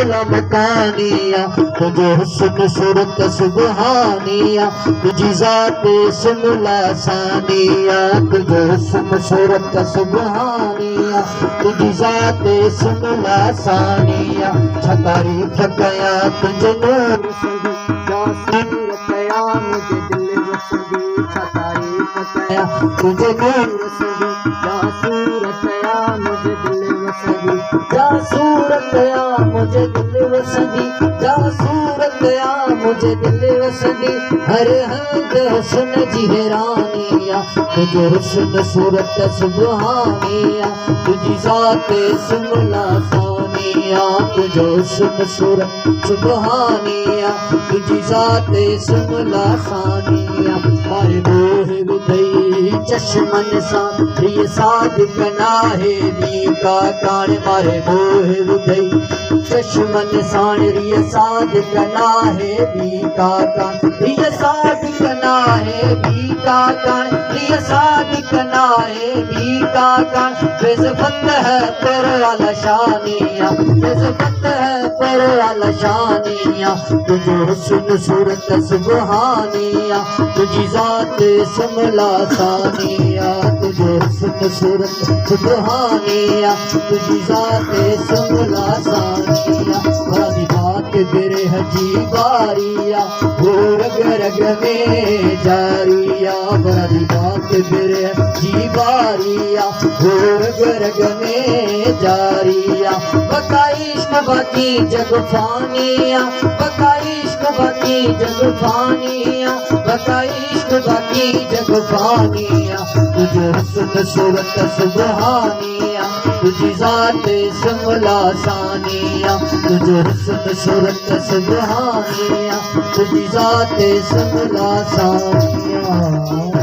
सुमला मकानिया, तुझे हुस्न सूरत सुबहानिया, तुझी जात सुमला सानिया, तुझे हुस्न सूरत सुबहानिया, तुझी जात सुमला सानिया। तारीफ कया तुझे नूर सदी, क्या सूरत कया मुझे दिल वसदी, तारीफ कया तुझे नूर सदी, क्या सूरत कया मुझे दिल वसदी, क्या सूरत कया मुझे दिल वसदी, क्या सूरत कया मुझे दिल वसदी। हर हद हुस्न जी हैरानिया, तुझे हुस्न सूरत सुबहानिया, तुझी जात सुमला सानिया, तुझे हुस्न सूरत सुबहानिया, तुझी जात सुमला सानिया। मारे बोह विदई चश्मन सा प्रिय सादिक नाहे नी का कान, मारे बोह विदई चश्मन सान रिय सादिक नाहे नी का कान, रिय सादिक नाहे नी का कान, रिय सादिक नाहे नी का कान। बेज़फत है तेरे अलशानिया, बेज़फत है तेरे अलशानिया, तुझे हुस्न सूरत सुबहानिया, तुझी जात सुमला सानिया, तुझे हुस्न सूरत सुबहानिया, तुझी जात सुमला सानिया। बड़ी बात बिरे हजी बारिया, वो रग रग में जारिया, बड़ी बात बिरे हजी बारिया, वो रग रग में जारिया। बका इश्क बाकी जग फानिया, बका इश्क बाकी जग फानिया, बका इश्क बाकी जग फानिया। तुझे हुस्न सूरत सुबहानिया, तुझी जात सुमला सानिया, तुझे हुस्न सूरत सुबहानिया, तुझी जात सुमला सानिया।